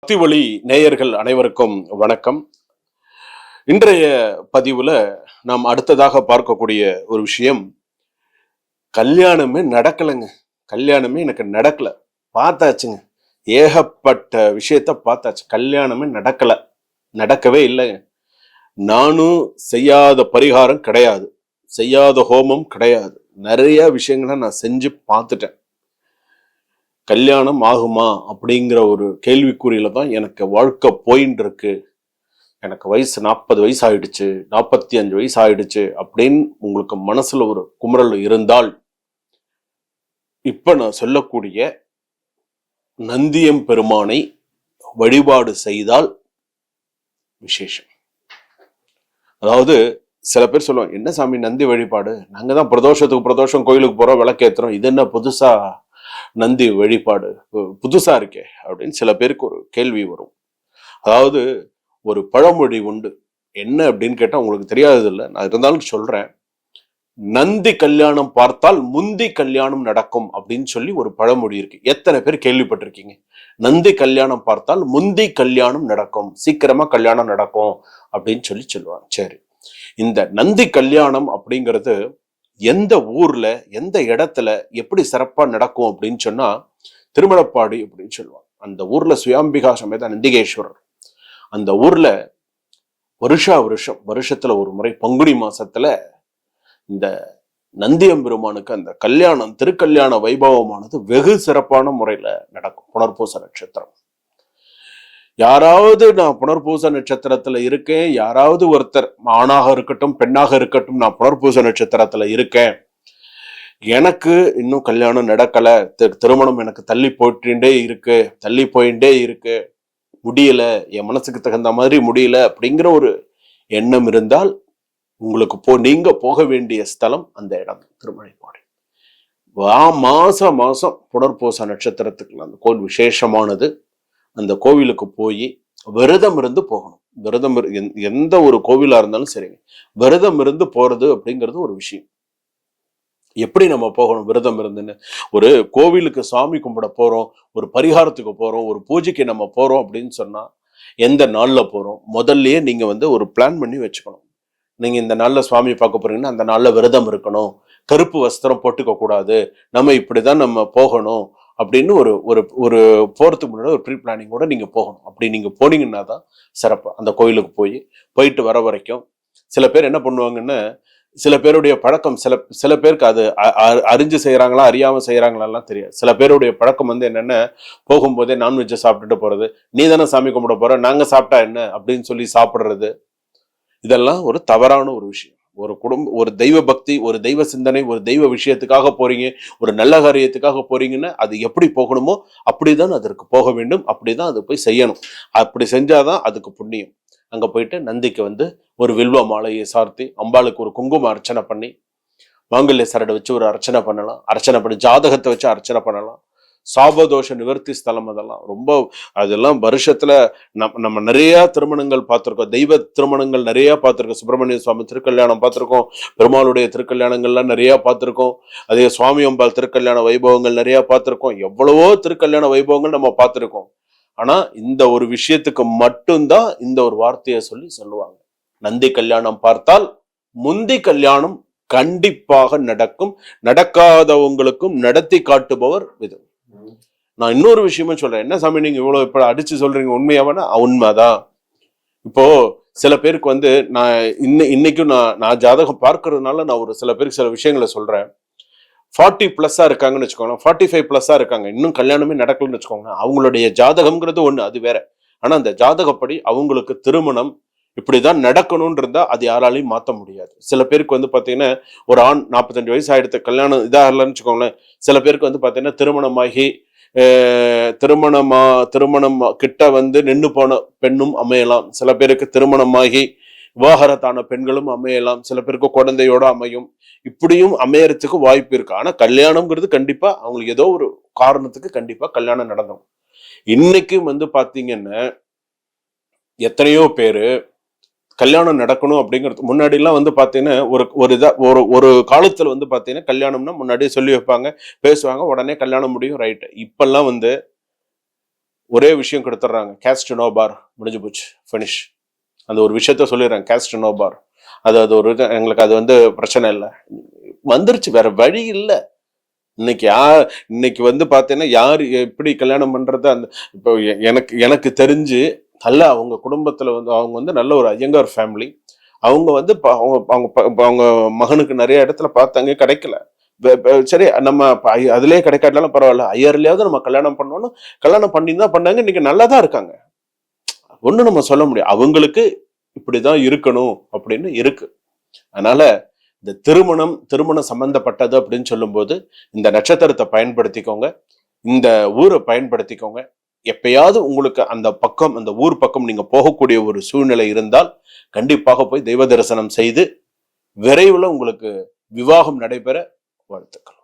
பக்தி ஒளி நேயர்கள் அனைவருக்கும் வணக்கம். இன்றைய பதிவுல நாம் அடுத்ததாக பார்க்கக்கூடிய ஒரு விஷயம், கல்யாணமே நடக்கலைங்க. கல்யாணமே எனக்கு நடக்கல. பார்த்தாச்சுங்க, ஏகப்பட்ட விஷயத்த பார்த்தாச்சு. கல்யாணமே நடக்கவே இல்லைங்க. நானும் செய்யாத பரிகாரம் கிடையாது, செய்யாத ஹோமம் கிடையாது. நிறைய விஷயங்களை நான் செஞ்சு பார்த்துட்டேன். கல்யாணம் ஆகுமா அப்படிங்கிற ஒரு கேள்விக்குறியில தான் எனக்கு வாழ்க்கை போயின்னு இருக்கு. எனக்கு வயசு 40 வயசு ஆயிடுச்சு, 45 வயசு ஆயிடுச்சு அப்படின்னு உங்களுக்கு மனசுல ஒரு குமுறல் இருந்தால், இப்ப நான் சொல்லக்கூடிய நந்தியம் பெருமானை வழிபாடு செய்தால் விசேஷம். அதாவது சில பேர் சொல்லுவாங்க, என்ன சாமி நந்தி வழிபாடு, நாங்க தான் பிரதோஷம் கோயிலுக்கு போறோம், விளக்கேத்துறோம், இது என்ன புதுசா நந்தி வழிபாடு புதுசா இருக்கே அப்படின்னு சில பேருக்கு ஒரு கேள்வி வரும். அதாவது ஒரு பழமொழி உண்டு, என்ன அப்படின்னு கேட்டா உங்களுக்கு தெரியாதது இல்லை, நான் இருந்தாலும் சொல்றேன். நந்தி கல்யாணம் பார்த்தால் முந்தி கல்யாணம் நடக்கும் அப்படின்னு சொல்லி ஒரு பழமொழி இருக்கு. எத்தனை பேர் கேள்விப்பட்டிருக்கீங்க? நந்தி கல்யாணம் பார்த்தால் முந்தி கல்யாணம் நடக்கும், சீக்கிரமா கல்யாணம் நடக்கும் அப்படின்னு சொல்லுவாங்க. சரி, இந்த நந்தி கல்யாணம் அப்படிங்கிறது எந்த ஊர்ல எந்த இடத்துல எப்படி சிறப்பா நடக்கும் அப்படின்னு சொன்னா, திருமலப்பாடி அப்படின்னு சொல்லுவாங்க. அந்த ஊர்ல சுயாம்பிகா சமேத நந்திகேஸ்வரர். அந்த ஊர்ல வருஷத்துல ஒரு முறை பங்குனி மாசத்துல இந்த நந்தியம்பெருமானுக்கு அந்த கல்யாணம், திருக்கல்யாண வைபவமானது வெகு சிறப்பான முறையில நடக்கும். புனர்பூச நட்சத்திரம். யாராவது நான் புனர்பூச நட்சத்திரத்துல இருக்கேன், யாராவது ஒருத்தர் ஆணாக இருக்கட்டும் பெண்ணாக இருக்கட்டும், நான் புனர்பூச நட்சத்திரத்துல இருக்கேன், எனக்கு இன்னும் கல்யாணம் நடக்கல, திருமணம் எனக்கு தள்ளி போயிட்டே இருக்கு, முடியல, என் மனசுக்கு தகுந்த மாதிரி முடியல அப்படிங்கிற ஒரு எண்ணம் இருந்தால், உங்களுக்கு நீங்க போக வேண்டிய ஸ்தலம் அந்த இடம் திருமலைப்பாடி. மாசம் புனர்பூச நட்சத்திரத்துக்கு அந்த கோவில் விசேஷமானது. அந்த கோவிலுக்கு போய் விரதம் இருந்து போகணும். எந்த ஒரு கோவிலா இருந்தாலும் சரிங்க, விரதம் இருந்து போறது அப்படிங்கிறது ஒரு விஷயம். எப்படி நம்ம போகணும் விரதம் இருந்துன்னு? ஒரு கோவிலுக்கு சாமி கும்பிட போறோம், ஒரு பரிகாரத்துக்கு போறோம், ஒரு பூஜைக்கு நம்ம போறோம் அப்படின்னு சொன்னா, எந்த நாள்ல போறோம் முதல்லயே நீங்க ஒரு பிளான் பண்ணி வச்சுக்கணும். நீங்க இந்த நாள்ல சுவாமி பார்க்க போறீங்கன்னா அந்த நாள்ல விரதம் இருக்கணும், கருப்பு வஸ்திரம் போட்டுக்க கூடாது, நம்ம இப்படிதான் நம்ம போகணும் அப்படின்னு ஒரு ஒரு போறதுக்கு முன்னாடி ஒரு ப்ரீ பிளானிங்கோட நீங்க போகணும். அப்படி நீங்க போனீங்கன்னா தான் சிறப்பு. அந்த கோயிலுக்கு போயிட்டு வர வரைக்கும் சில பேர் என்ன பண்ணுவாங்கன்னா, சில பேருடைய பழக்கம், சில பேருக்கு அது அறிஞ்சு செய்யறாங்களா அறியாம செய்யறாங்களா தெரியாது. சில பேருடைய பழக்கம் என்னன்னா, போகும்போதே நான்வெஜ்ஜை சாப்பிட்டுட்டு போறது, நீ தானே சாமி கும்பிட போற, நாங்க சாப்பிட்டா என்ன அப்படின்னு சொல்லி சாப்பிடுறது. இதெல்லாம் ஒரு தவறான ஒரு விஷயம். ஒரு ஒரு தெய்வ பக்தி, ஒரு தெய்வ சிந்தனை, ஒரு தெய்வ விஷயத்துக்காக போறீங்க, ஒரு நல்ல காரியத்துக்காக போறீங்கன்னா அது எப்படி போகணுமோ அப்படிதான் அதற்கு போக வேண்டும், அப்படிதான் அது போய் செய்யணும். அப்படி செஞ்சாதான் அதுக்கு புண்ணியம். அங்க போயிட்டு நந்திக்கு ஒரு வில்வ மாலையை சார்த்தி, அம்பாளுக்கு ஒரு குங்கும அர்ச்சனை பண்ணி, மாங்கல்ய சரடை வச்சு ஒரு அர்ச்சனை பண்ணலாம், அர்ச்சனை பண்ணி ஜாதகத்தை வச்சு அர்ச்சனை பண்ணலாம். சாபதோஷ நிவர்த்தி ஸ்தலம் அதெல்லாம் வருஷத்துல நம்ம நிறைய திருமணங்கள் பார்த்திருக்கோம், தெய்வ திருமணங்கள் நிறைய பார்த்திருக்கோம். சுப்பிரமணிய சுவாமி திருக்கல்யாணம் பார்த்திருக்கோம், பெருமாளுடைய திருக்கல்யாணங்கள்லாம் நிறைய பார்த்திருக்கோம், அதே சுவாமி அம்பாள் திருக்கல்யாண வைபவங்கள் நிறைய பார்த்திருக்கோம், எவ்வளவோ திருக்கல்யாண வைபவங்கள் நம்ம பார்த்திருக்கோம். ஆனா இந்த ஒரு விஷயத்துக்கு மட்டும்தான் இந்த ஒரு வார்த்தையை சொல்லுவாங்க, நந்தி கல்யாணம் பார்த்தால் முந்தி கல்யாணம் கண்டிப்பாக நடக்கும், நடக்காதவங்களுக்கும் நடத்தி காட்டுபவர் இது. நான் இன்னொரு விஷயமும் சொல்றேன். என்ன சாமி நீங்க இவ்வளவு இப்ப அடிச்சு சொல்றீங்க, உண்மையாவனா? உண்மைதான். இப்போ சில பேருக்கு நான் இன்னைக்கும் நான் ஜாதகம் பார்க்கறதுனால நான் ஒரு சில பேருக்கு சில விஷயங்களை சொல்றேன். 40+ இருக்காங்கன்னு வச்சுக்கோங்க, 45+ இருக்காங்க, இன்னும் கல்யாணமே நடக்கலன்னு வச்சுக்கோங்க. அவங்களுடைய ஜாதகம்ங்கிறது ஒண்ணு, அது வேற. ஆனா அந்த ஜாதகப்படி அவங்களுக்கு திருமணம் இப்படிதான் நடக்கணும்னு இருந்தா அது யாராலையும் மாத்த முடியாது. சில பேருக்கு பாத்தீங்கன்னா, ஒரு ஆண் 45 வயசு ஆயிடுத்து, கல்யாணம் இதாகலன்னு வச்சுக்கோங்களேன். சில பேருக்கு பாத்தீங்கன்னா திருமணமாகி திருமணம் கிட்ட நின்னு போன பெண்ணும் அமையலாம். சில பேருக்கு திருமணமாகி விவாகரத்தான பெண்களும் அமையலாம். சில பேருக்கு குழந்தையோட அமையும். இப்படியும் அமையறதுக்கு வாய்ப்பு இருக்கு. ஆனா கல்யாணம்ங்கிறது கண்டிப்பா அவங்களுக்கு ஏதோ ஒரு காரணத்துக்கு கண்டிப்பா கல்யாணம் நடந்துடும். இன்னைக்கும் பாத்தீங்கன்னா எத்தனையோ பேரு கல்யாணம் நடக்கணும் அப்படிங்கிறது முன்னாடி எல்லாம் பாத்தீங்கன்னா ஒரு காலத்துல பாத்தீங்கன்னா கல்யாணம்னா முன்னாடியே சொல்லி வைப்பாங்க, பேசுவாங்க, உடனே கல்யாணம் முடியும், ரைட். இப்பெல்லாம் ஒரே விஷயம் கொடுத்துட்றாங்க, கேஸ்ட் நோ பார், முடிஞ்சு போச்சு, ஃபினிஷ். அந்த ஒரு விஷயத்த சொல்லிடுறாங்க, கேஸ்ட் நோ பார். அது ஒரு எங்களுக்கு அது வந்து பிரச்சனை இல்லை, வந்துருச்சு, வேற வழி இல்லை. இன்னைக்கு வந்து பாத்தீங்கன்னா யாரு எப்படி கல்யாணம் பண்றது, அந்த இப்போ எனக்கு தெரிஞ்சு நல்ல அவங்க குடும்பத்துல வந்து அவங்க வந்து நல்ல ஒரு ஐயங்கார் ஃபேமிலி. அவங்க வந்து அவங்க மகனுக்கு நிறைய இடத்துல பார்த்தாங்க, கிடைக்கல. சரி, நம்ம அதுலயே கிடைக்காட்டாலும் பரவாயில்ல, ஐயர்லயாவது நம்ம கல்யாணம் பண்ணணும், கல்யாணம் பண்ணி தான் பண்ணாங்க, இன்னைக்கு நல்லா தான் இருக்காங்க. ஒண்ணு நம்ம சொல்ல முடியும், அவங்களுக்கு இப்படிதான் இருக்கணும் அப்படின்னு இருக்கு. அதனால இந்த திருமணம் சம்பந்தப்பட்டது அப்படின்னு சொல்லும்போது இந்த நட்சத்திரத்தை பயன்படுத்திக்கோங்க, இந்த ஊரை பயன்படுத்திக்கோங்க. எப்பயாவது உங்களுக்கு அந்த பக்கம், அந்த ஊர் பக்கம் நீங்க போகக்கூடிய ஒரு சூழ்நிலை இருந்தால் கண்டிப்பாக போய் தெய்வ தரிசனம் செய்து விரைவில் உங்களுக்கு விவாகம் நடைபெற வாழ்த்துக்கள்.